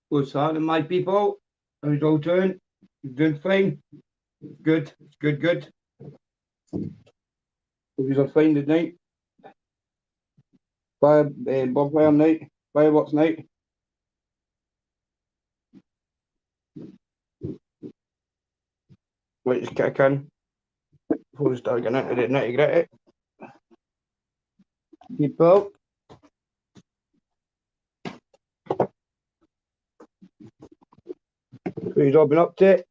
What's happening, my people? How's all doing? Doing fine. Good. Good. Hope you are fine tonight. Bonfire night. Fireworks night. Let's kick in before we start getting into the nitty gritty. People. What you all been up to?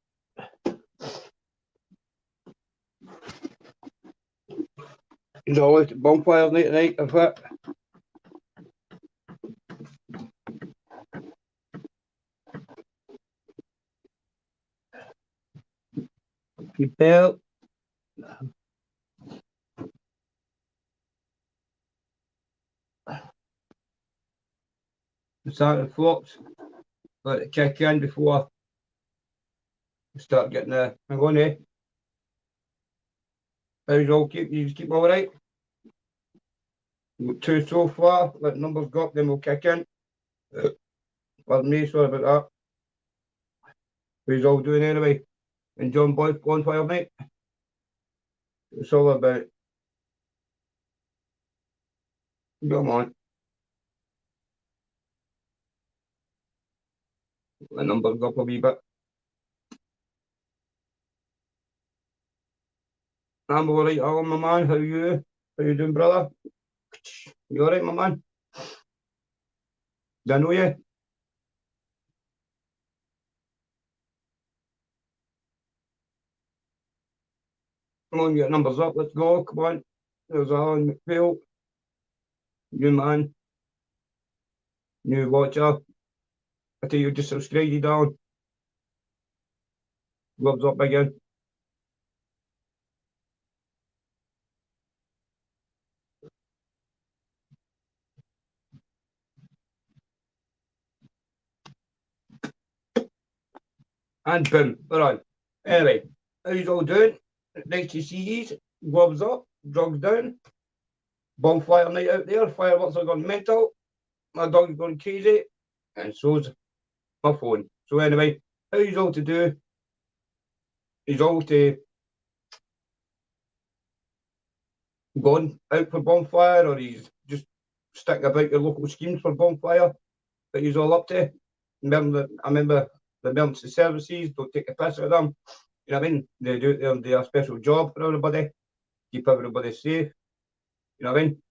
It's always bonfire night tonight, in fact. People. Starting flops. Let it kick in before we start getting the hang on, eh? How's all keep you keep all right? Got two so far. Let the numbers go up, then we'll kick in. Pardon me, sorry about that. How's all doing anyway? Enjoying bonfire night? It's all about. Come on. The numbers go up a wee bit. I'm all right, Alan, my man. How you? How you doing, brother? You all right, my man? Do I know you? Come on, get numbers up. Let's go. Come on. There's Alan McPhail. New man. New watcher. I tell you, just subscribe you down. Gloves up again. And boom. All right. Anyway, how you all doing? Nice to see you. Gloves up. Drugs down. Bonfire night out there. Fireworks are gone mental. My dog's gone crazy. And so's my phone. So anyway, how you all to do? Is all to gone out for bonfire, or he's just sticking about your local schemes for bonfire that he's all up to. I remember the emergency services, don't take a piss at them. You know what I mean? They do their special job for everybody, keep everybody safe. You know what I mean?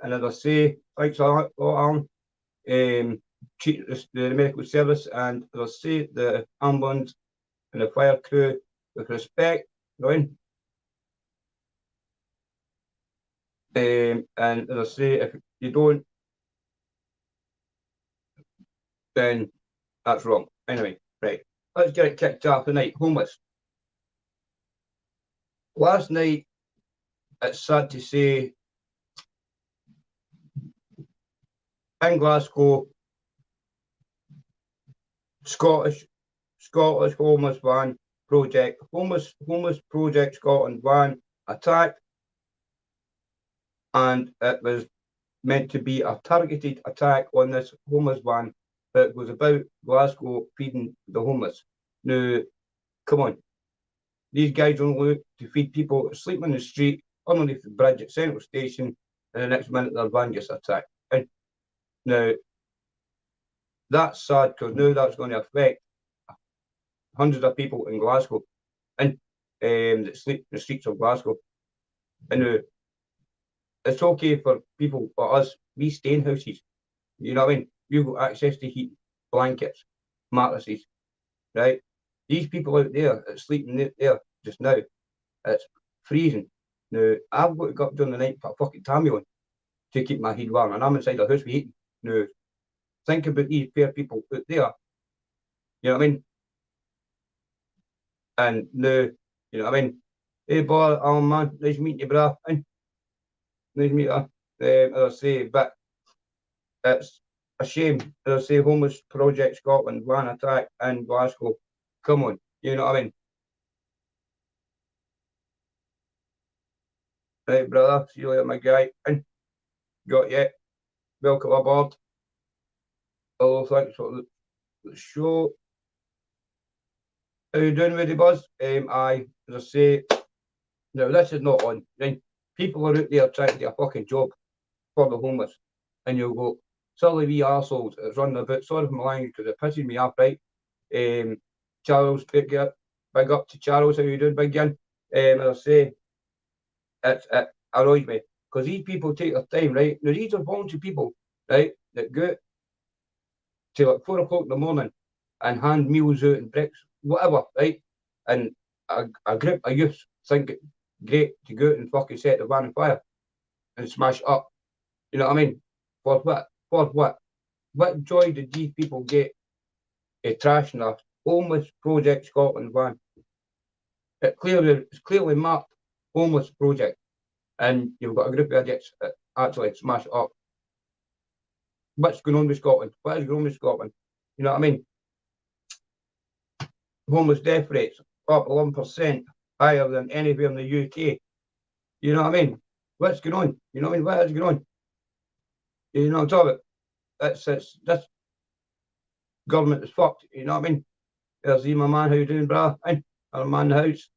And as I say, thanks a lot, Alan. Treat the medical service and as I say, the ambulance and the fire crew with respect. You know what I mean? And as I say, if you don't, then that's wrong. Anyway, right. Let's get it kicked off tonight. Homeless. Last night, it's sad to say, in Glasgow, Scottish homeless van project, homeless project Scotland van attacked, and it was meant to be a targeted attack on this homeless van that was about Glasgow feeding the homeless. Now, come on, these guys only look to feed people sleeping on the street underneath the bridge at Central Station, and the next minute their van gets attacked. And now, that's sad because now that's going to affect hundreds of people in Glasgow and that sleep in the streets of Glasgow. And it's okay for people, for us, we stay in houses. You know what I mean? You've got access to heat, blankets, mattresses, right? These people out there that sleeping there just now, it's freezing. Now, I've got to go up during the night, put a fucking tammy on to keep my head warm, and I'm inside the house with heating. Now, think about these poor people out there. You know what I mean? And now, you know what I mean? Hey, boy, man, nice meeting you, bro. Nice meeting you. As I say, but it's a shame. As I say, Homeless Project Scotland, van attack in Glasgow. Come on, you know what I mean? Right, brother, see you later, my guy. And got you. Welcome aboard. Oh, thanks for the show. How you doing, Woody Buzz? As I say, now this is not on. Right? People are out there trying to get a fucking job for the homeless, and you'll go, silly wee arseholes, it's running about. Sorry for my language because it pisses me off, right? Charles, big up to Charles. How you doing, big gun? As I say, it annoys me because these people take their time, right? Now these are voluntary people, right, that go till like 4 o'clock in the morning and hand meals out and bricks, whatever, right? And a group of youths think it great to go out and fucking set the van on fire and smash it up. You know what I mean? For what? For what? What joy did these people get trashing a homeless Project Scotland van? It's clearly marked homeless project, and you've got a group of idiots that actually smash it up. What's going on with Scotland? What is going on with Scotland? You know what I mean? Homeless death rates up 11% higher than anywhere in the UK. You know what I mean? What's going on? You know what I mean? What is going on? You know what I'm talking about? It's this government is fucked. You know what I mean? There's my man, how you doing, brah? Our man in the house.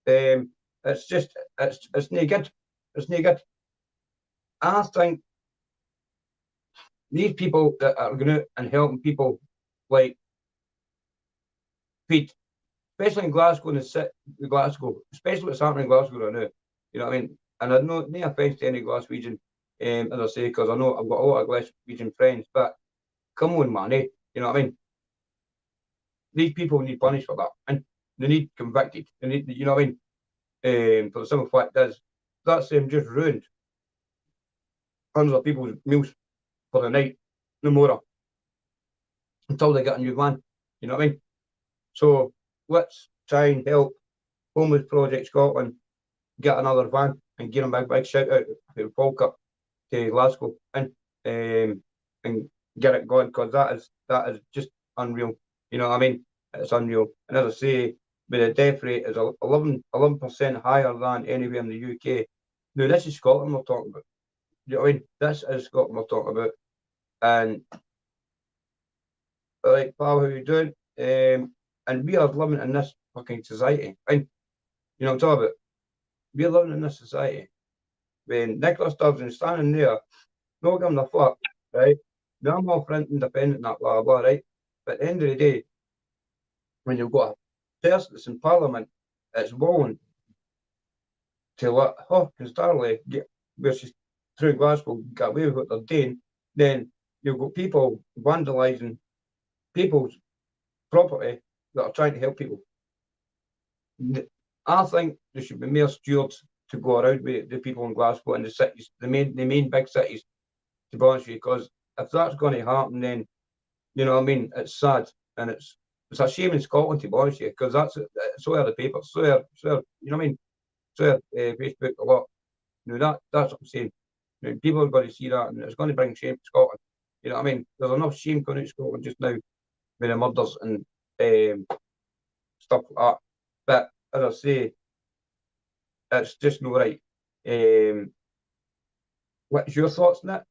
It's just it's no good. It's no good. I think these people that are going out and helping people like feed, especially in Glasgow and Glasgow, especially what's happening in Glasgow right now. You know what I mean? And I know no offence to any Glaswegian, as I say, because I know I've got a lot of Glaswegian friends, but come on, man, eh? You know what I mean? These people need punished for that, and they need convicted. They need, you know what I mean? For the simple fact is that's just ruined hundreds of people's meals for the night, no more, until they get a new van. You know what I mean? So let's try and help Homeless Project Scotland get another van and give them a big shout out to Falkirk, to Glasgow, and get it going, because that is just unreal. You know what I mean? It's unreal. And as I say, the death rate is 11% higher than anywhere in the UK. Now this is Scotland we're talking about. You know what I mean? This is Scotland we're talking about. And all right, pal, how you doing? And we are living in this fucking society. And you know what I'm talking about? We're living in this society. When Nicola Sturgeon standing there, not giving a fuck, right? Now I'm all for independent and that blah blah, right? But at the end of the day, when you've got a person that's in Parliament that's willing to let her and Starley get where she's through Glasgow get away with what they're doing, then you've got people vandalising people's property that are trying to help people. I think there should be more stewards to go around with the people in Glasgow and the cities, the main big cities, to be honest with you, because if that's going to happen, then you know what I mean, it's sad, and it's a shame in Scotland, to be honest with you, because so are the papers, so you know what I mean, so Facebook a lot. You know that's what I'm saying. You know, people are going to see that, and it's going to bring shame to Scotland. You know what I mean? There's enough shame going out of Scotland just now with the murders and stuff like that. But as I say, it's just not right. What's your thoughts on that?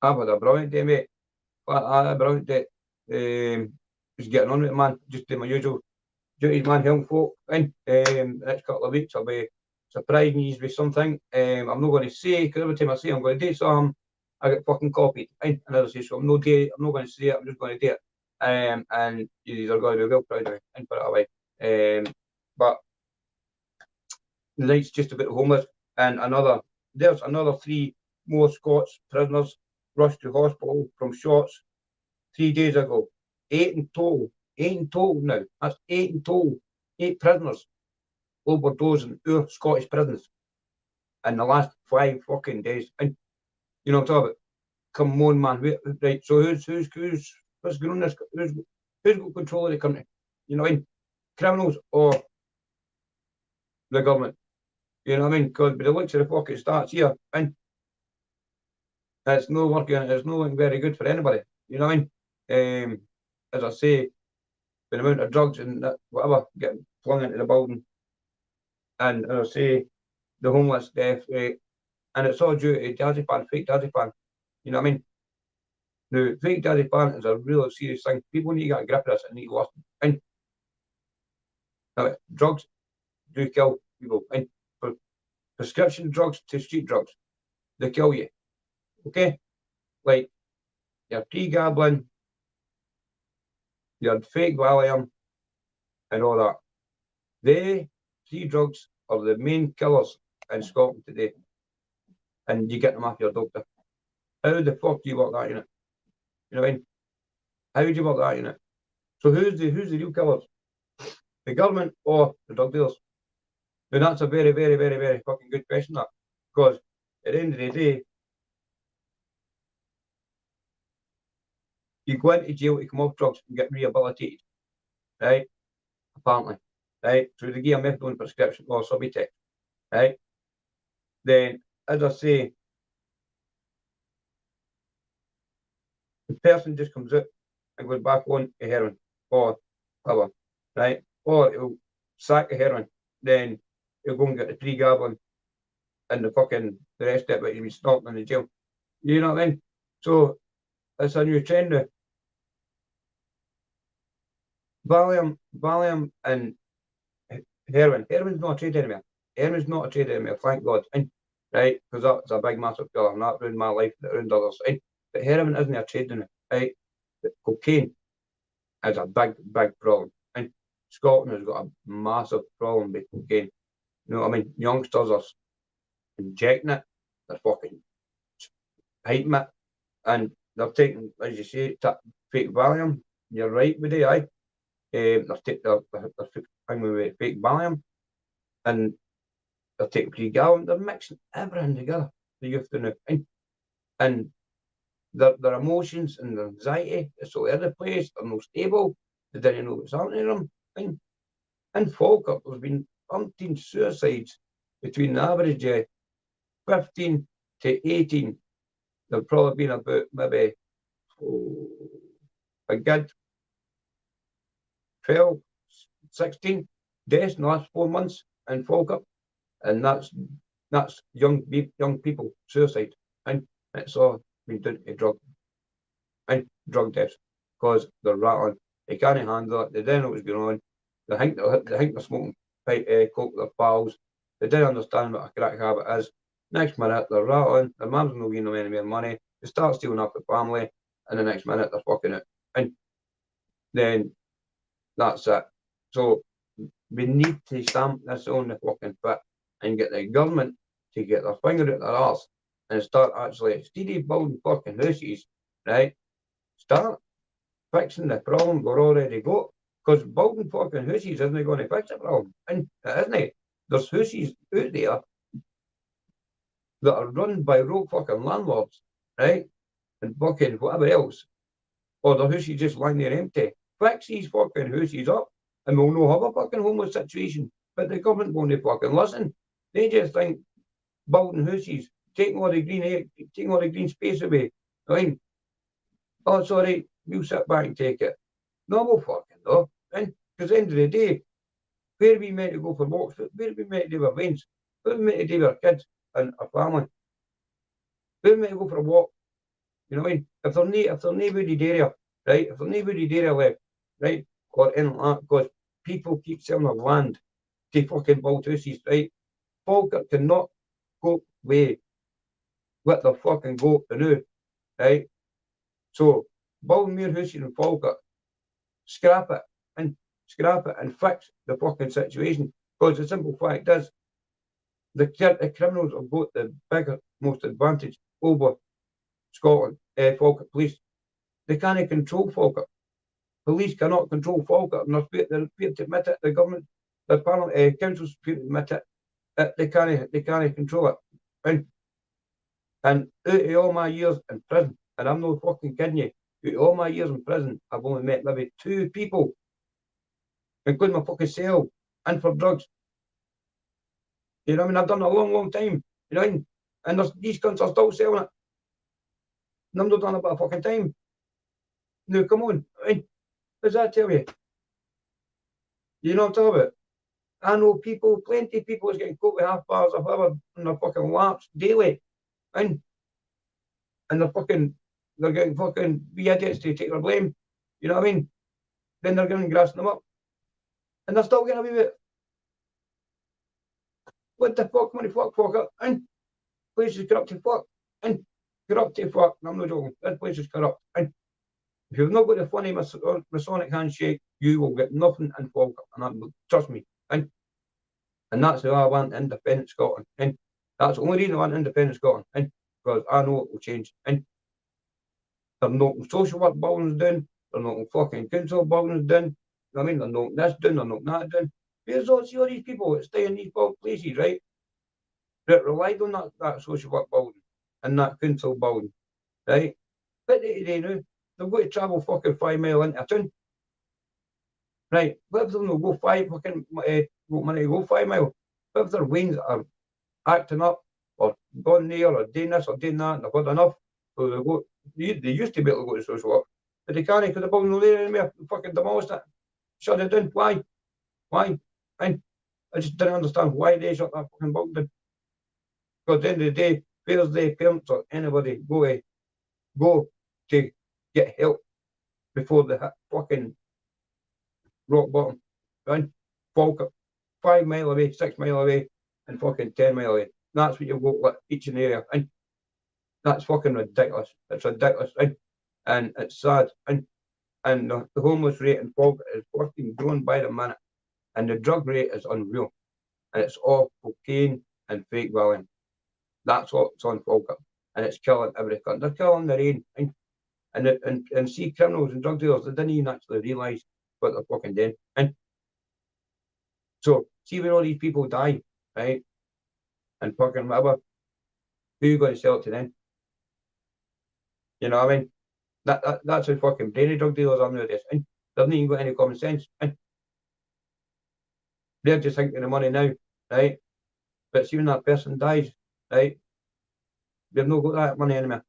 I've had a brilliant day, mate. I had a brilliant day. Just getting on with it, man. Just doing my usual duties, man, helping folk. And next couple of weeks, I'll be surprising you with something. I'm not going to say, because every time I say I'm going to do something, I get fucking copied. And as I say, so I'm not going to say it, I'm just going to do it. And you are going to be well proud of me, and put it away. But tonight's just a bit homeless, and there's another 3 more Scots prisoners rushed to hospital from shots 3 days ago. 8 in total. 8 in total now. That's 8 in total. 8 prisoners overdosed in our Scottish prisons in the last 5 fucking days. And you know what I'm talking about? Come on, man. Right. So what's going on this? Who's got control of the country? You know what I mean? Criminals or the government? You know what I mean? Because by the looks of the fucking stats here, and it's no working, it's not looking very good for anybody. You know what I mean? As I say, the amount of drugs and that, whatever getting flung into the building, and as I say, the homeless death rate, and it's all due to diazepam, fake diazepam. You know what I mean? Now, fake diazepam is a really serious thing. People need to get a grip of this and need to listen. And now, drugs do kill people. And for prescription drugs to street drugs, they kill you. Okay? Like your pre-gabbling, your fake Valium, and all that. They, three drugs, are the main killers in Scotland today. And you get them off your doctor. How the fuck do you work that unit? You know what I mean? How do you work that unit? So who's the real killers? The government or the drug dealers? And that's a very, very, very, very fucking good question, that. Because at the end of the day, you go into jail to come off drugs and get rehabilitated, right? Apparently, right? So they give a methadone prescription or Subutex, right? Then, as I say, the person just comes out and goes back on to heroin or whatever, right? Or he'll sack the heroin, then he'll go and get the pre-gabbling and the rest of it, but he'll be stopped in the jail. You know what I mean? So it's a new trend now. Valium and heroin. Heroin's not a trade anymore. Heroin's not a trade anymore, thank God. Right? Because that's a big, massive killer, and that ruined my life, that ruined others. But heroin isn't a trade anymore, right? But cocaine is a big, big problem. And Scotland has got a massive problem with cocaine. You know what I mean? Youngsters are injecting it, they're fucking hyping it, and they're taking, as you say, fake Valium. You're right with it, aye. They're hanging with fake Valium, and they're taking pre-gallon. They're mixing everything together. The youth do now, and their emotions and their anxiety is all over the place. They're not stable. They didn't know what's happening to them. In Falkirk, there's been 13 suicides between the average 15 to 18. There've probably been about maybe a good 12, 16 deaths in the last 4 months in Falkirk, and that's young people suicide, and it's all been due to drug deaths because they're rattling. They can't handle it. They don't know what's going on. They think they're smoking coke with their pals. They don't understand what a crack habit is. Next minute they're rattling. Their mum's not giving them any more money. They start stealing up the family, and the next minute they're fucking it. And then that's it. So we need to stamp this on the fucking foot and get the government to get their finger at their arse and start actually, instead of building fucking houses, right? Start fixing the problem we're already got. Because building fucking houses isn't going to fix the problem. And it isn't. There's houses out there that are run by rogue fucking landlords, right? And fucking whatever else. Or the houses just lying there empty. Fix these fucking houses up and we'll not have a fucking homeless situation. But the government won't fucking listen. They just think building houses, taking all the green space away. I mean, oh, sorry, we'll sit back and take it. No, we'll fucking no. And because at the end of the day, where are we meant to go for walks? Where are we meant to do our veins? Where are we meant to do our kids and our family? Where are we meant to go for a walk? You know what I mean? If there's no wooded area, right? If there's no wooded area left, right? Or in that, because people keep selling their land to fucking build houses, right? Falkirk cannot go away with the fucking goat to do, right? So build more houses in Falkirk, scrap it and fix the fucking situation. Because the simple fact is, the criminals have got the bigger, most advantage over Scotland, Falkirk police. They can't control Falkirk. Police cannot control Falkirk, and they're prepared to admit it. The government, the parliament, councils prepared to admit it. They can't control it. And out of all my years in prison, and I'm not fucking kidding you, out of all my years in prison, I've only met maybe 2 people, including my fucking cell, and for drugs. You know what I mean? I've done it a long, long time. You know what I mean? And these cunts are still selling it. And I'm not done it about a fucking time. Now, come on. I mean, what does that tell you? You know what I'm talking about? I know people, plenty of people is getting caught with half bars of whatever in their fucking laps daily. And they're getting fucking wee idiots to take their blame. You know what I mean? Then they're giving grassing them up. And they're still getting away with it. What the fuck, money fuck up? And place is corrupt to fuck. And corrupt to fuck. I'm not joking. This place is corrupt. And if you've not got the funny Masonic handshake, you will get nothing in Falkirk. And that, trust me. And that's why I want independent Scotland. And that's the only reason I want independent Scotland. And because I know it will change. And they're knocking social work buildings down. They're knocking fucking council buildings down. I mean, they're knocking this down. They're knocking that down. Here's all, see all these people that stay in these places, right? That relied on that social work building and that council building, right? But they know they've got to travel fucking 5 mile into a town. Right? What if them will go go 5 mile? What if their wains are acting up or gone there or doing this or doing that and they've had enough? So they used to be able to go to social work, but they can't because the building no there anymore. Fucking demolished it. Shut it down. Why? And I just didn't understand why they shut that fucking building down. Because at the end of the day, where's the parents or anybody go to get help before they hit fucking rock bottom? Right? Falkirk, 5 mile away, 6 mile away, and fucking 10 mile away. That's what you've got like, each in the area. And that's fucking ridiculous. It's ridiculous. And it's sad. And the homeless rate in Falkirk is fucking growing by the minute. And the drug rate is unreal. And it's all cocaine and fake Valium. That's what's on Falkirk. And it's killing everything. They're killing the rain. And see criminals and drug dealers, they didn't even actually realise what they're fucking doing. And so, see when all these people die, right? And fucking whatever, who are you going to sell it to then? You know what I mean? That's how fucking brainy drug dealers are nowadays. And they've not even got any common sense. And they're just thinking of money now, right? But see when that person dies, right? They've not got that money anymore.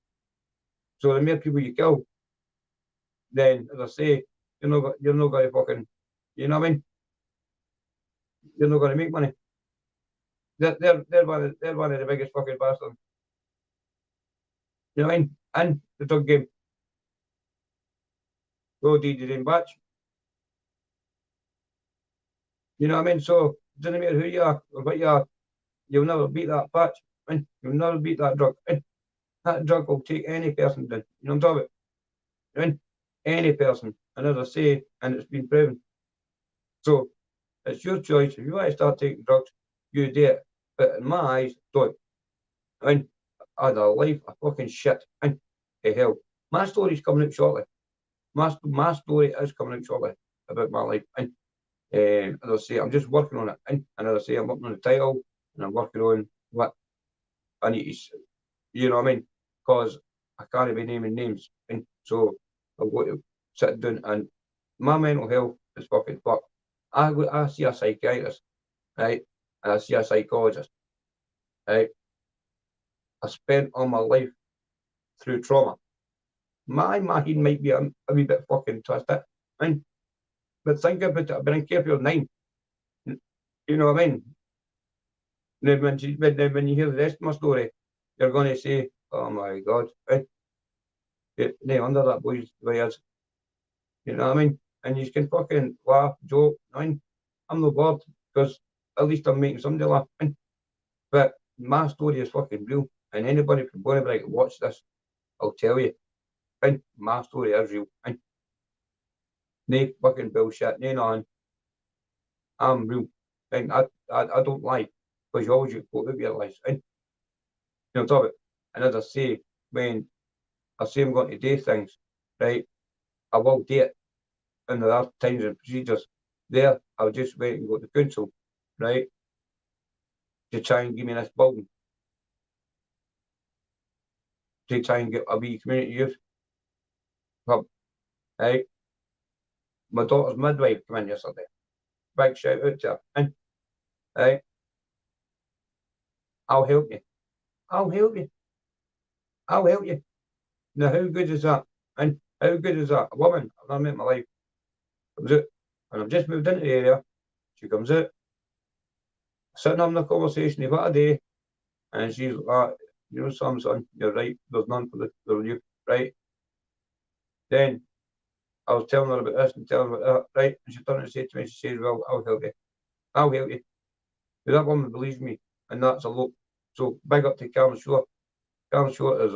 So the more people you kill, then as I say, you're not going to fucking, you know what I mean? You're not going to make money. They're one of the biggest fucking bastards. You know what I mean? And the drug game. Go DD in batch. You know what I mean? So it doesn't matter who you are or what you are, you'll never beat that patch. And you'll never beat that drug. And that drug will take any person down. You know what I'm talking about? And any person. And as I say, and it's been proven. So it's your choice. If you want to start taking drugs, you do it. But in my eyes, don't. And I had a life of fucking shit. And to hell. My story's coming out shortly. My story is coming out shortly about my life. And as I say, I'm just working on it. And as I say, I'm working on the title and I'm working on what I need to, you know what I mean? Because I can't be naming names. And so I've got to sit down and my mental health is fucking fucked. I see a psychiatrist, right? And I see a psychologist, right? I spent all my life through trauma. My mind might be a wee bit fucking twisted. And but think about it, I've been in care for 9. You know what I mean? Then when you hear the rest of my story, you're going to say, oh my God, right? No wonder that boy's the way he is. You know what I mean? And you can fucking laugh, joke. I mean, I'm not bored because at least I'm making somebody laugh. But my story is fucking real. And anybody from Bonnie watch this, I'll tell you. And my story is real. And no fucking bullshit, no nothing. I'm real. And I don't lie. Because you always go out your lies. And you know what I'm talking about? And as I say, when I say I'm going to do things, right, I will do it. And there are times and procedures there. I'll just wait and go to the council, right, to try and give me this building. To try and get a wee community youth club, right? My daughter's midwife came in yesterday. Big shout out to her. And, right, I'll help you. I'll help you. I'll help you. Now, how good is that? And how good is that? A woman I've never met in my life comes out, and I've just moved into the area. She comes out, sitting on the conversation of what a day, and she's like, you know, son, you're right, there's none for you, right? Then I was telling her about this and telling her about that, right? And she turned and said to me, she says, well, I'll help you. I'll help you. But that woman believes me, and that's a look. So big up to Karen Shore. Karen Shore is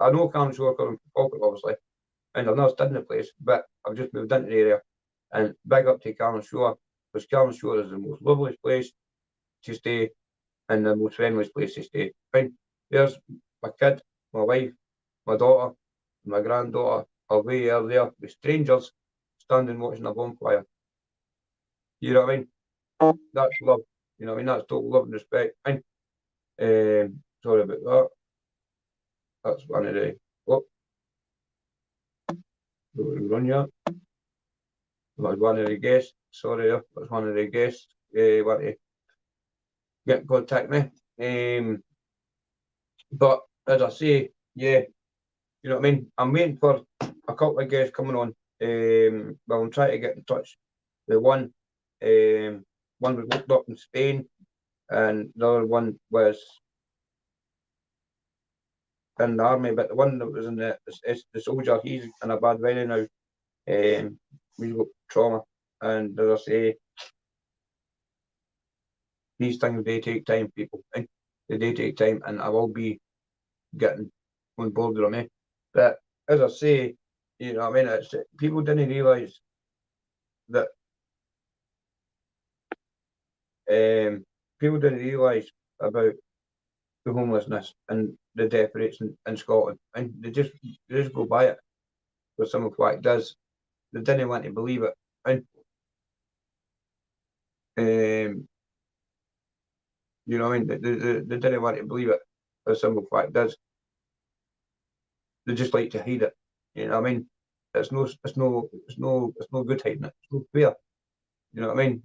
I know Karen Shore coming from Falkirk, obviously, and I've never stayed in the place, but I've just moved into the area. And big up to Karen Shore, because Karen Shore is the most loveliest place to stay and the most friendliest place to stay. Fine. There's my kid, my wife, my daughter, my granddaughter away there with strangers standing watching a bonfire. You know what I mean? That's love. You know what I mean? That's total love and respect. Fine. Sorry about that. That's one of the run yet. That was one of the guests. Sorry, that was one of the guests. Want to get in contact with me. But as I say, yeah, you know what I mean? I'm waiting for a couple of guests coming on. Well, I'm trying to get in touch with one. One was looked up in Spain, and the other one was in the army. But the one that was in the soldier, he's in a bad way now. He's got trauma, and as I say, these things they take time, people. They take time, and I will be getting on board with them. But as I say, you know what I mean? It's people didn't realise that people didn't realise about the homelessness and the death rates in Scotland, and they just go by it. But some of what it does, they didn't want to believe it, and you know what I mean? They didn't want to believe it. But some of what it does, they just like to hide it. You know what I mean? It's no good hiding it. It's no fair. You know what I mean?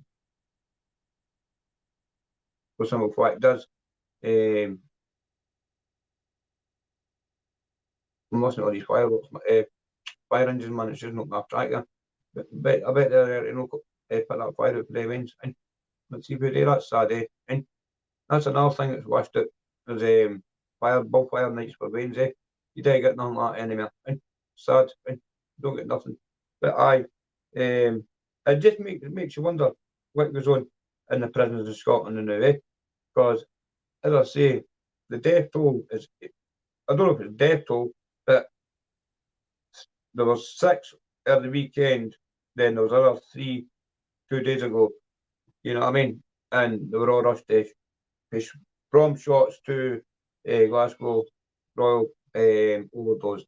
For some of what it does. I'm listening to all these fireworks, fire engines, man. It's just not enough track there. But I bet they're put that fire out for the events. And let's see if they that's sad. And that's another thing that's washed out. There's bonfire nights for Wains. You don't get nothing like that anymore. And sad. And don't get nothing. But it just makes you wonder what goes on in the prisons of Scotland now, because as I say, the death toll is, I don't know if it's death toll, but there was 6 at the weekend, then there was another 3 2 days ago. You know what I mean? And they were all rushed from shots to Glasgow Royal overdose,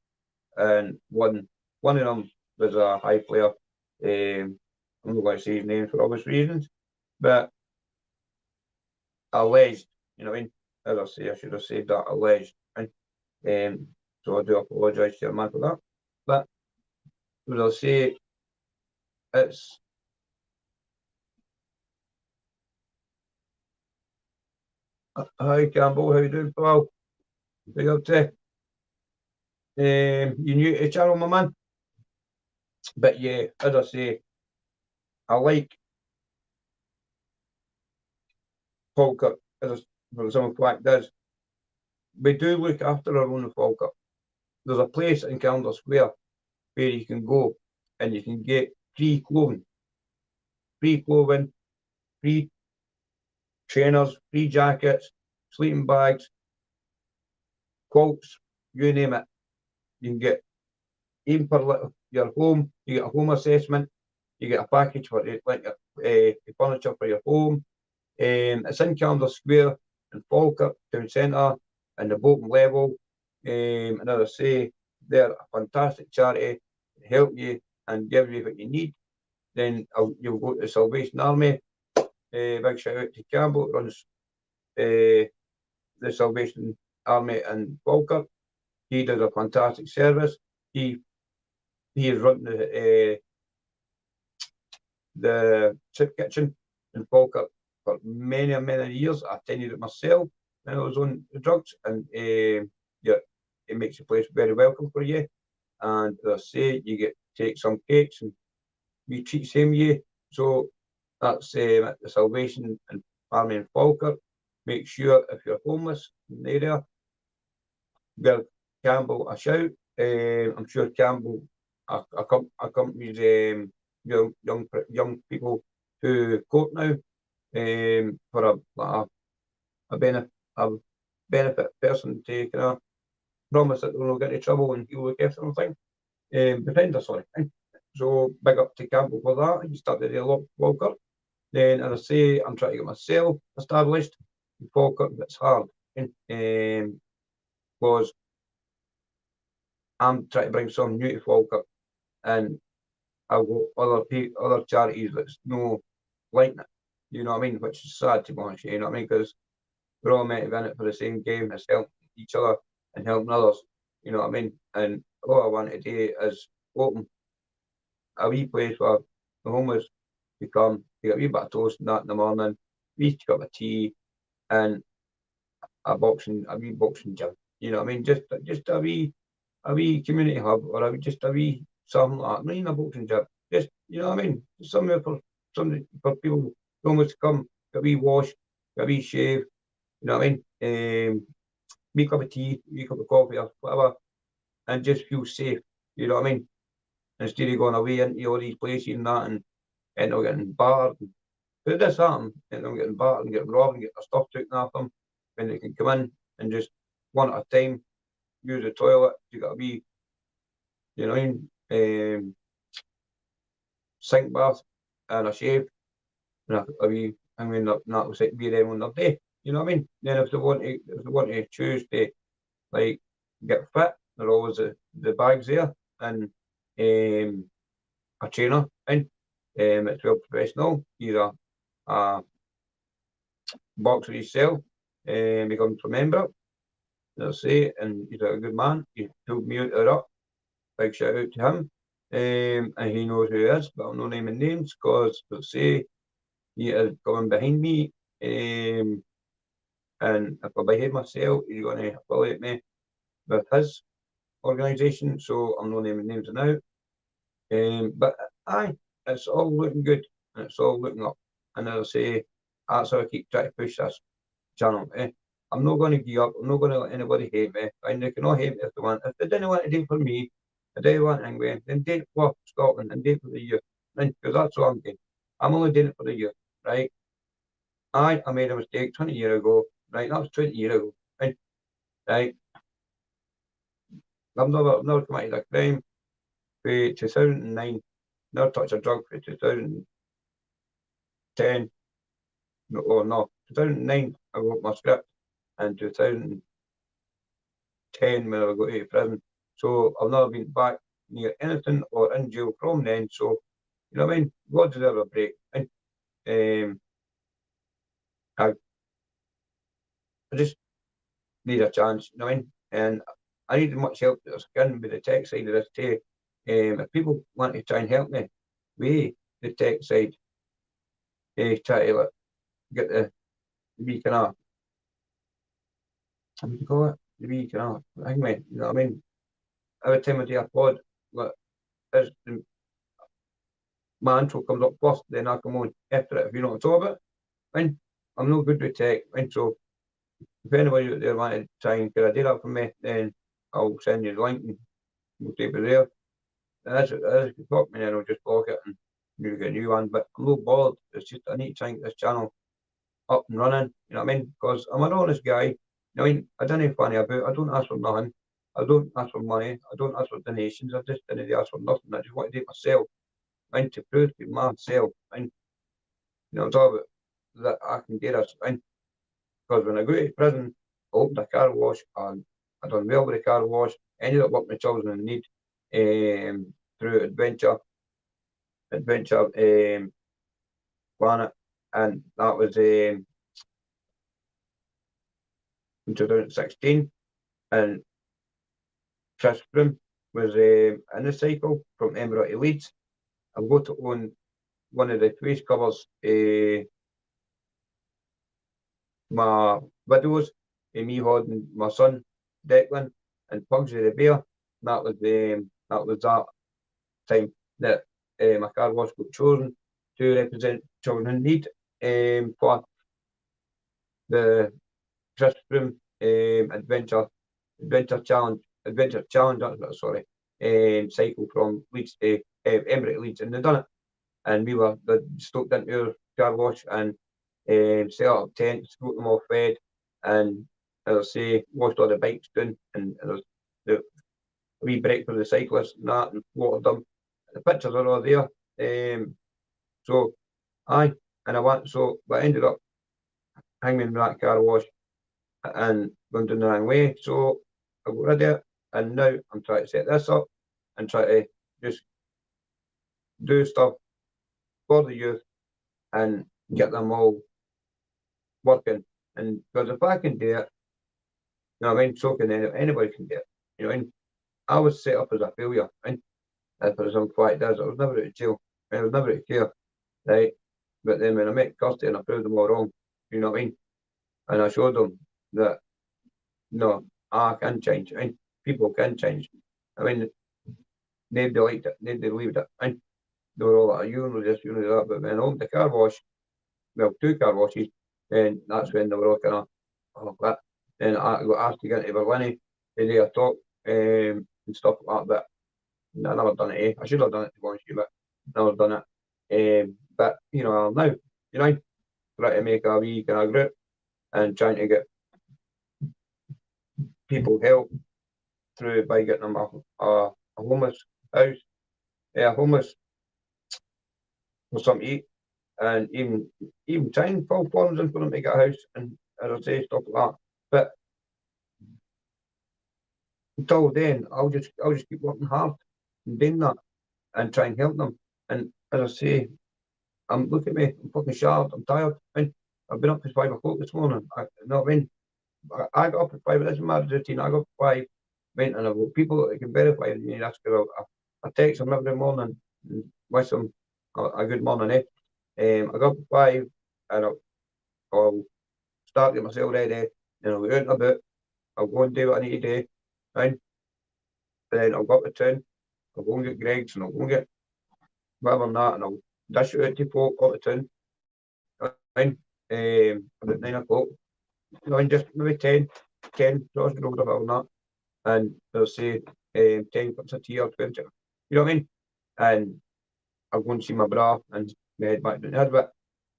and one of them was a high player. I'm not going to say his name for obvious reasons, but alleged. You know what I mean? As I say, I should have said that alleged. And so I do apologise to your man for that. But as I say, it's hi Campbell, how you doing, pal? What you up to? You new to the channel, my man? But yeah, as I say, I like Falkirk as for some fact does. We do look after our own Falkirk. There's a place in Calendar Square where you can go and you can get free clothing, free trainers, free jackets, sleeping bags, quilts, you name it. You can get even for your home. You get a home assessment. You get a package for like furniture for your home. It's in Calendar Square in Falkirk Town Centre and the bottom level. And as I say, they're a fantastic charity to help you and give you what you need. Then you'll go to the Salvation Army. Big shout out to Campbell, runs the Salvation Army in Falkirk. He does a fantastic service. He has run the soup kitchen in Falkirk for many years. I attended it myself when I was on the drugs, and yeah, it makes the place very welcome for you. And as I say, you get to take some cakes and we treat same you. So That's at the Salvation and Farming in Falkirk. Make sure if you're homeless in the area, give Campbell a shout. I'm sure Campbell accompanies young people to court now for a benefit person to kind of promise that they'll not get into trouble and he'll look after them. Defender, sorry. So big up to Campbell for that. He started a lot Falkirk. Then, as I say, I'm trying to get myself established in Falkirk. It's hard because I'm trying to bring some new to Falkirk, and I've got other charities that's no like it. You know what I mean? Which is sad to be honest. You know what I mean? Because we're all meant to be in it for the same game, as helping each other and helping others. You know what I mean? And all I want to do is open a wee place where the homeless can come, get a wee bit of toast and that in the morning, a wee cup of tea, and a wee boxing gym. You know what I mean? Just a wee community hub, or just a wee something like that. Not even a boxing gym. Just, you know what I mean? Just somewhere for people homeless to come, get a wee wash, get a wee shave. You know what I mean? Wee cup of tea, wee cup of coffee, or whatever, and just feel safe. You know what I mean? Instead of going away into all these places and that, and end up getting battered. But this happened, end up getting battered and getting robbed and get their stuff taken off them when they can come in and just one at a time use the toilet. You got to be, you know, sink bath and a shave and a wee. I mean, that looks like be them on their day. You know what I mean? Then if they want to choose to like get fit, there are always the bags there and a trainer in. It's well professional. Either a boxer yourself, becomes a member. As I say, and he's a good man. He pulled me out of that. Big shout out to him. And he knows who he is, but I'm not naming names because they'll say he is coming behind me. And if I behave myself, he's going to affiliate me with his organisation. So I'm not naming names now. But aye, it's all looking good and it's all looking up. And as I say, that's how I keep trying to push this channel. I'm not going to give up. I'm not going to let anybody hate me. And they can all hate me if they want. If they didn't want to do it for me, if they want England, then do it for Scotland and do it for the youth. Because that's all I'm doing. I'm only doing it for the youth, right? I made a mistake 20 years ago, right? That was 20 years ago, right? I've never committed a crime for 2009. Never touched a drug for 2010. No, 2009 I wrote my script, and 2010 when I got out of prison. So I've never been back near anything or in jail from then. So, you know what I mean? God deserves a break. And I just need a chance, you know what I mean? And I need as much help as I can with the tech side of this too. If people want to try and help me with the tech side, try to like, get the wee kind of, what do you call it? The wee kind of hangman, you know what I mean? Every time I do a pod, like, as my intro comes up first, then I come on after it, if you know what I'm talking about. And I'm not good with tech, and so if anybody out there wanted to try and get a do that for me, then I'll send you the link and we'll take it there. As you fuck me, then I'll just block it and you get a new one. But I'm not bothered. It's just I need to try and get this channel up and running. You know what I mean? Because I'm an honest guy. I mean, I don't ain't funny about. I don't ask for nothing. I don't ask for money. I don't ask for donations. I just didn't ask for nothing. I just want to do it myself. And to prove to myself, and you know, I'm talking about that I can get us. And because when I go to prison, I opened a car wash and I done well with the car wash. Ended up working with children in need through Adventure Planet, and that was in 2016. And Chris Broom was in the cycle from Edinburgh to Leeds. I've got to own one of the face covers, my videos, me holding my son Declan and Pugsy the bear. That was that time that my car wash got chosen to represent children in need for the Chris Room Adventure Challenge, sorry, cycle from Leeds to Emirates Leeds, and they done it. And they stoked into our car wash and set up tents, got them all fed, and as I say, washed all the bikes down, and there's the wee break for the cyclists and that, and watered them. The pictures are all there. So aye, and I ended up hanging in that car wash and going down the wrong way. So I got rid of it, and now I'm trying to set this up and try to just do stuff for the youth and get them all working. And because if I can do it, you know what I mean, so can anybody can do it. You know what I mean? I was set up as a failure. And for some fact is, I was never out of jail. I was never out of care, right? But then when I met Kirsty and I proved them all wrong, you know what I mean? And I showed them that no, I can change. I mean, people can change. I mean, nobody liked it, nobody believed it. And they were all like, you know this, you know that. But when I opened the car wash, well, 2 car washes, and that's when they were all kind of, oh, that. Then I got asked to get into Berlin to do a talk and stuff like that. But I never done it. I should have done it to be honest with you, but never done it. But you know, now, you know, try to make a wee kind of group and trying to get people help through by getting them a homeless house, a homeless for something to eat, and even trying to fill forms in for them to get a house, and as I say, stuff like that. But until then, I'll just keep working hard and doing that and try and help them. And as I say, look at me, I'm fucking shattered, I'm tired. I've been up since 5 o'clock this morning. You know what I mean? I got up at 5, this is my routine. I got up at 5, and I've got people that can verify me. That's because I text them every morning and wish them a good morning. I got up at 5 and I'll start getting myself ready, and I'll go out and about. I'll go and do what I need to do, right? And then I'll go up to town, I'll go and get Greg's, and I'll go and get whatever and that, and I'll dash it out to folk up to town, right? About 9 o'clock. You know, and just maybe 10 cross the road about that, and they'll say 10 cups of tea or 20. You know what I mean? And I'll go and see my bra and my head back down the head, but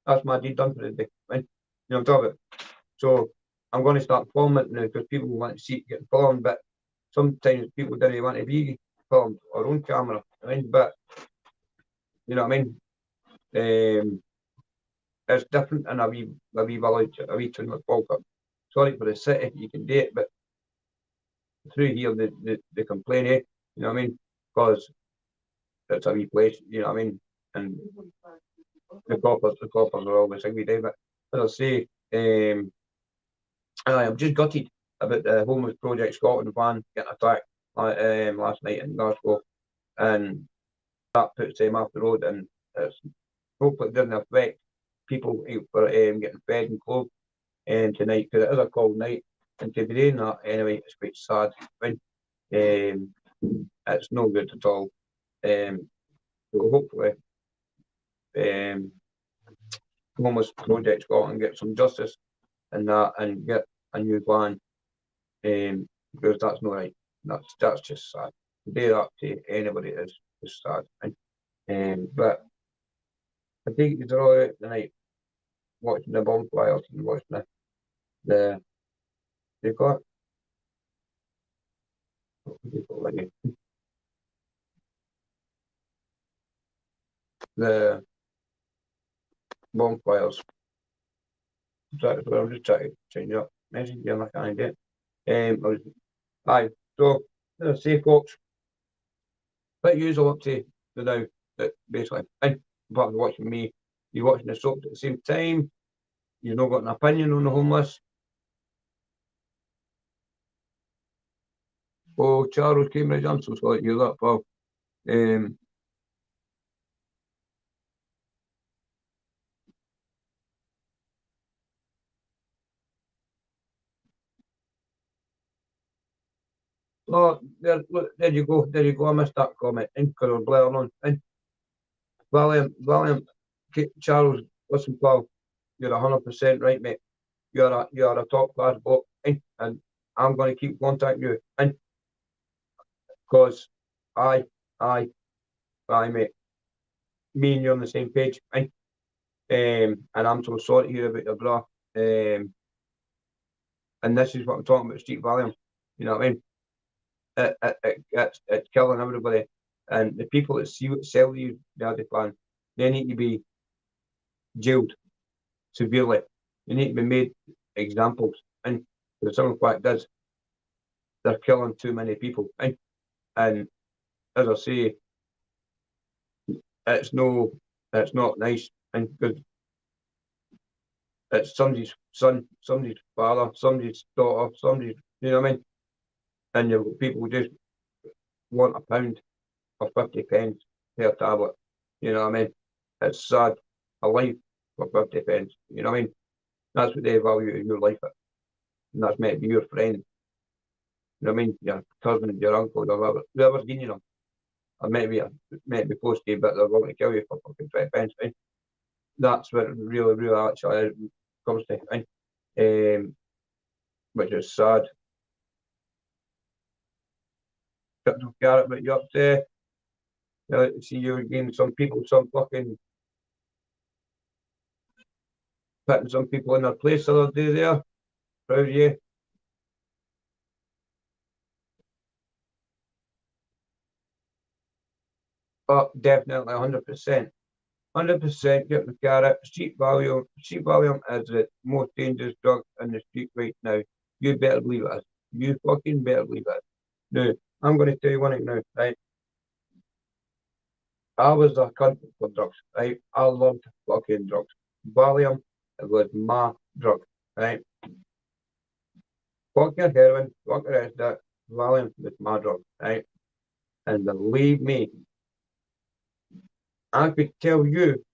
that's my deed done for the day, right? You know what I'm talking about? So I'm going to start filming it now because people want to see it getting filmed, but sometimes people don't want to be filmed or on camera, right? But you know what I mean? It's different in a wee village, a wee town like Falkirk. Sorry for the city, you can do it, but through here they complain, you know what I mean? Because it's a wee place, you know what I mean? And the coppers are always every day. But as I say, I'm just gutted about the Homeless Project Scotland van getting attacked last night in Glasgow, and that puts them off the road, and it's hopefully it doesn't affect people for getting fed and clothed tonight, because it is a cold night, and to be doing that anyway, it's quite sad. It's no good at all. So hopefully, Homeless Project Scotland get some justice in that and get a new van, because that's not right. That's just sad. To do that to anybody is just sad. But I think you're all out tonight watching the bonfires and watching the they got the bonfires. So I'm just trying to change up message here, I can't get. Aye. So let's say, folks, but you all up to the now that basically, apart from watching me, you're watching the soap at the same time. You've not got an opinion on the homeless. Oh, Charles Cambridge, I'm so sorry to hear that, pal. Oh, there you go. There you go. I missed that comment. Because we're blaring on. William, Charles listen, pal, you're 100% right, mate. You're a top class bloke, and I'm going to keep contacting you, and because I, mate, me and you're on the same page, and I'm so sorry to hear about your bra, and this is what I'm talking about, street volume. You know what I mean? It's killing everybody, and the people that sell you the plan, they need to be jailed severely. They need to be made examples, and the simple fact is, they're killing too many people, and as I say, it's not nice, and because it's somebody's son, somebody's father, somebody's daughter, somebody's, you know what I mean? And you've got people who just want a pound or 50 pence per tablet. You know what I mean? It's sad. A life for 50 pence. You know what I mean? That's what they value in your life at. And that's meant to be your friend. You know what I mean? Your cousin, your uncle, whoever's giving them. Or maybe close to you, but they're going to kill you for fucking 20 pence. Right? That's what really, really actually comes to. Right? Which is sad. Garrett, but you're up there. See you again. Some fucking putting some people in their place the other day there. Proud of you. Oh, definitely 100%. 100% get the Garrett. Street volume is the most dangerous drug in the street right now. You better believe it is. You fucking better believe it is. Now, I'm going to tell you one thing now, right? I was a cunt for drugs, right? I loved fucking drugs. Valium, it was my drug, right? Fuck your heroin, fuck the rest of that. Valium was my drug, right? And believe me, I could tell you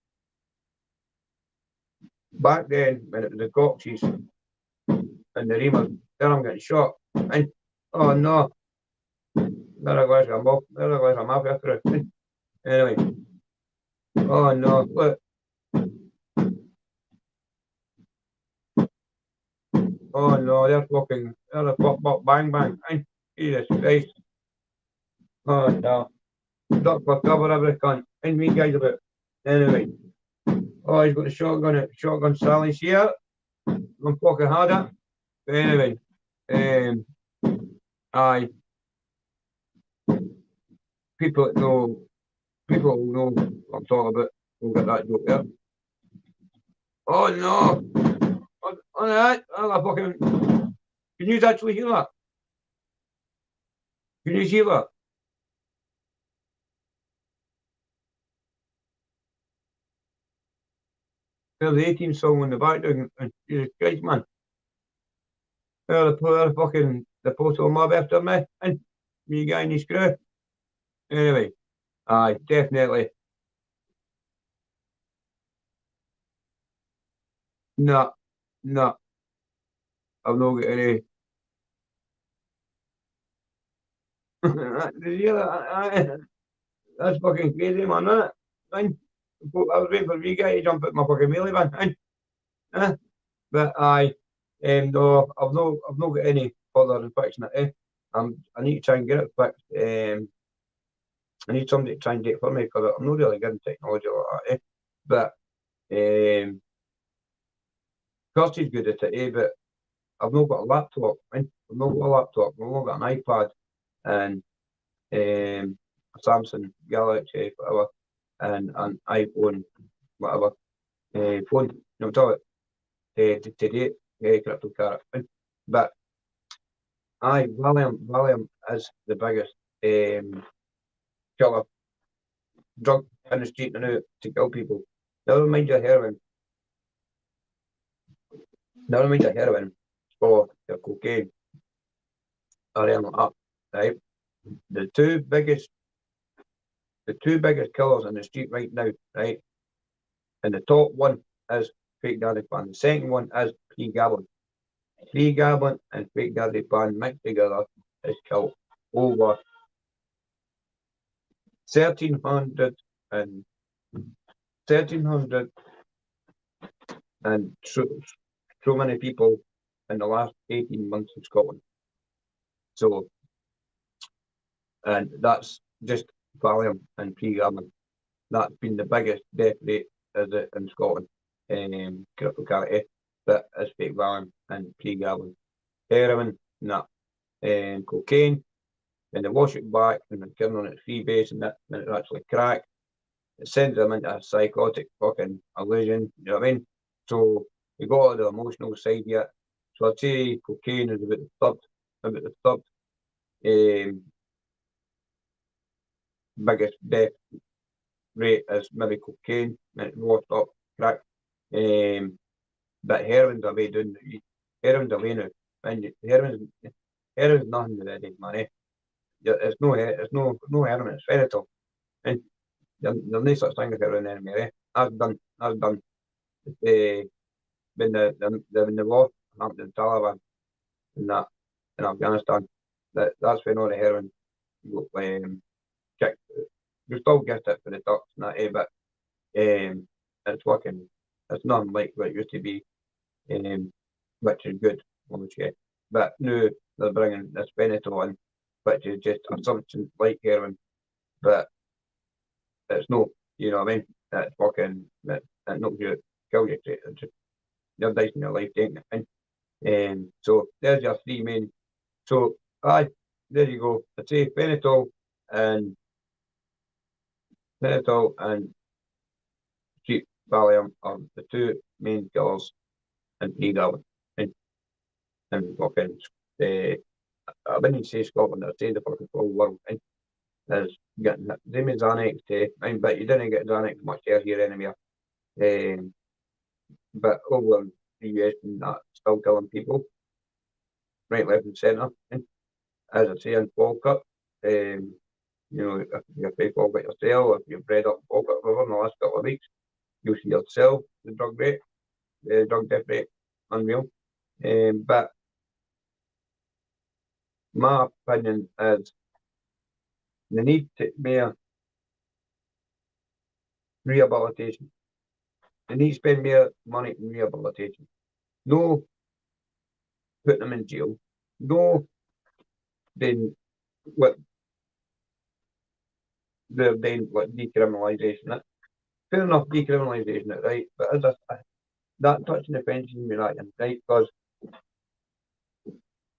back then when it was the Gotchis and the Reamers, then I'm getting shot. And oh no, there a glass of milk, there a glass of mafia through. Anyway, oh no, look, oh no, they're a pop pop bang bang. And Jesus Christ, oh no, duck for cover every cunt. And me guys about. Anyway, oh, he's got a shotgun Sally's here. I'm fucking hard at. Anyway, um, aye, people that know, people who know what I'm talking about will get that joke there. Oh no! On that, I fucking. Can you actually hear that? Can you hear that? There's the 18 song in the background, and Jesus Christ, man. The fucking the photo mob after me, and me guy in his screw. Anyway, aye, definitely. No, no, I've not got any. Did you hear that? That's fucking crazy, man, isn't it? Man, I was waiting for you guys to jump at my fucking wheelie van. But no, I've not got any further than fixing it. I need to try and get it fixed. I need somebody to try and do it for me because I'm not really good in technology like that. But Kirsty's good at it. But I've not got a laptop. I've not got a laptop. I've not got an iPad and a Samsung Galaxy, whatever, and an iPhone, whatever, phone. You know, talk today, crypto carrot. But Valium is the biggest killer drug in the street now to kill people. Never mind your heroin. Never mind your heroin or your cocaine or anything like that. Right? The two biggest killers in the street right now, right? And the top one is fake daddy pan. The second one is pre-gabbling. Pre-gabbling and fake daddy pan mixed together is killed over 1,300 and 1,300 and so many people in the last 18 months in Scotland. So, and that's just Valium and pre-gammon. That's been the biggest death rate in Scotland, criticality, but it's fake Valium and pre-gammon. Heroin, nah. Cocaine, and they wash it back and they turn on its freebase and it's actually crack. It sends them into a psychotic fucking illusion, you know what I mean? So you got all the emotional side yet. So I'd say cocaine is about the third biggest death rate is maybe cocaine and it's washed up crack. But heroin's a way down. Heroin's a way now. And heroin's nothing to do, man. It's no heroin, it's fentanyl. And there's no such thing as heroin anymore. That's done. That's done. When the war happened to the Taliban in that in Afghanistan, that's when all the heroin kicked. You still get it for the ducks and that, but it's working. It's nothing like what it used to be, which is good, obviously. But now they're bringing this Benetton in, which is just a substance like heroin, but it's no, you know what I mean? It's fucking, it knocks you, kill you, it's just, you're dicing your life, taking it in. So there's your three main. So, aye, there you go. I'd say and Benetton and cheap Valium are the two main killers in pre-gammon. And fucking, I wouldn't say Scotland, I'd say the fucking whole world. Is getting it. Same as Xanax, but you didn't get Xanax much here anymore. But over in the US and that, still killing people, right, left, and centre. As I say in Falkirk, you know, if you pay Falkirk yourself, if you've read up Falkirk River in the last couple of weeks, you'll see yourself the drug death rate, unreal. But my opinion is they need to more rehabilitation. They need to spend more money in rehabilitation. No putting them in jail. No then what they're doing like decriminalisation it. Fair enough, decriminalisation it, right? But as that touching offences me right, right? Because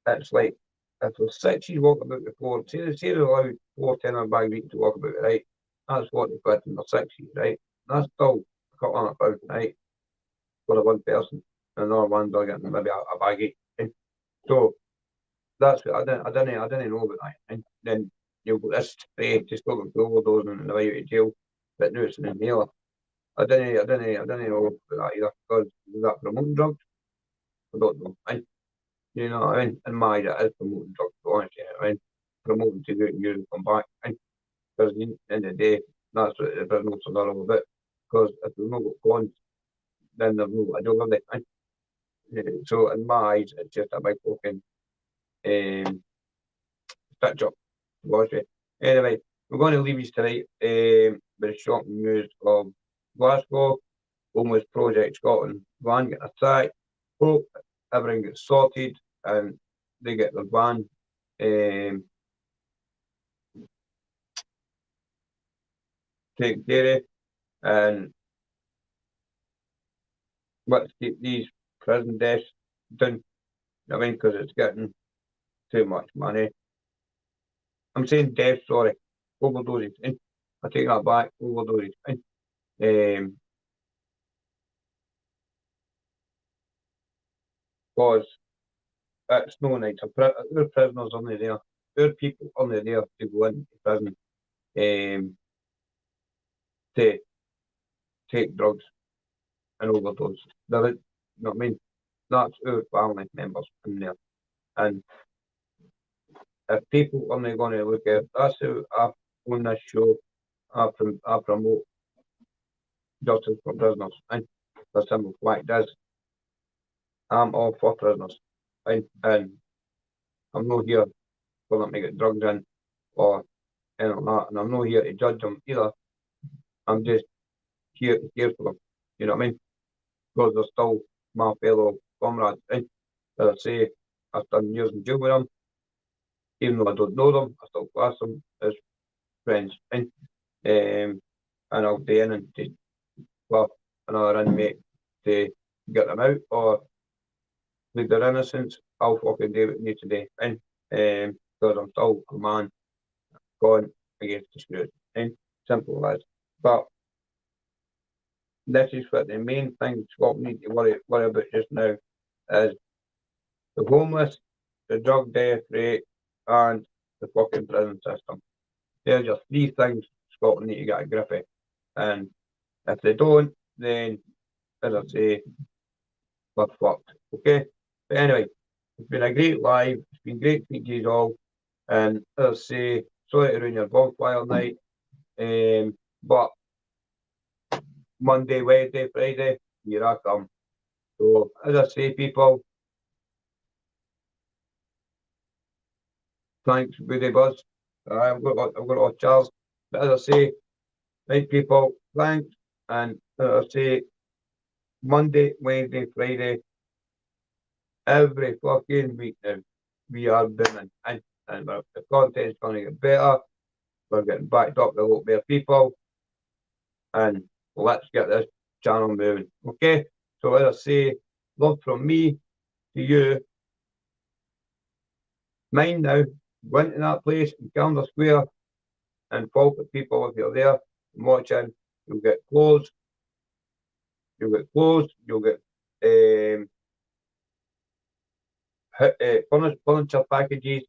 it's like if there's 6 walk about before, say they allowed 4 10 bag week to walk about it, right? That's what they put in the 60s, right? That's still a couple £100, right? For the one person, and another one dog getting maybe a bag each. Right? So that's what I didn't know about that. And then you've got this spray just looking for overdose and the way out of jail, but now it's an inhaler. I didn't know about that either because is that promoting drugs? I don't know. You know what I mean? In my idea, it is promoting drugs, honestly. I mean, promoting to go and use and come back. Because at the end of the day, that's what the business is all about. Because if there's no got guns, then there's no a job of it. So in my eyes, it's just a big fucking stitch up. Anyway, we're going to leave you tonight with the shocking news of Glasgow, Homeless Project Scotland van getting attacked. Hope everything gets sorted and they get their van taken care of. And let's keep these prison deaths down. I mean, because it's getting too much money. I'm saying deaths, sorry, overdoses. I take that back, overdoses. Because it's no nice. Our prisoners only there. Our people only there to go into prison to take drugs and overdose. There is, you know what I mean? That's our family members in there. And if people only going to look at, that's how I on this show, I promote justice for prisoners. And the simple fact is, I'm all for prisoners. And I'm not here for them to get drugs in or anything like that. And I'm not here to judge them either. I'm just here to care for them. You know what I mean? because they're still my fellow comrades. And as I say, I've done years in jail with them, even though I don't know them, I still class them as friends. And I'll do anything to well another inmate to get them out or with their innocence. I'll fucking do what I need to do. And because I'm still a man going against the screws. And simple as. But this is what the main thing Scotland need to worry about just now is the homeless, the drug death rate, and the fucking prison system. There's just three things Scotland need to get a grip of. And if they don't, then, as I say, we're fucked. Okay? But anyway, it's been a great live. It's been great to meet you all. And as I say, sorry to ruin your bonfire night. But Monday, Wednesday, Friday, here I come. So, as I say, people, thanks, Woody Buzz. I've got all Charles. But as I say, right, people, thanks. And as I say, Monday, Wednesday, Friday, every fucking week now, we are booming. And the content's going to get better. We're getting backed up with a lot more people. And let's get this channel moving. Okay? So as I say, love from me to you. Mine now, go into that place in Calendar Square and fault at people if you're there and watching. You'll get clothes. You'll get clothes. You'll get furniture packages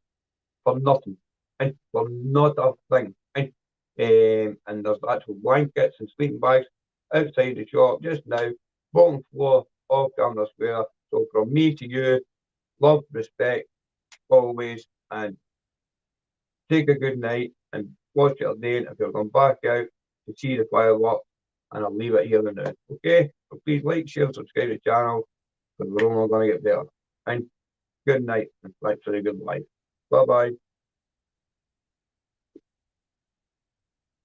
for nothing. And for not a thing. And there's actual blankets and sleeping bags outside the shop just now, bottom floor of Calendar Square. So from me to you, love, respect, always, and take a good night and watch your day if you're going back out to see the fireworks. And I'll leave it here and now. Okay? So please like, share, subscribe to the channel because we're only going to get better. And good night and thanks for a good life. Bye bye.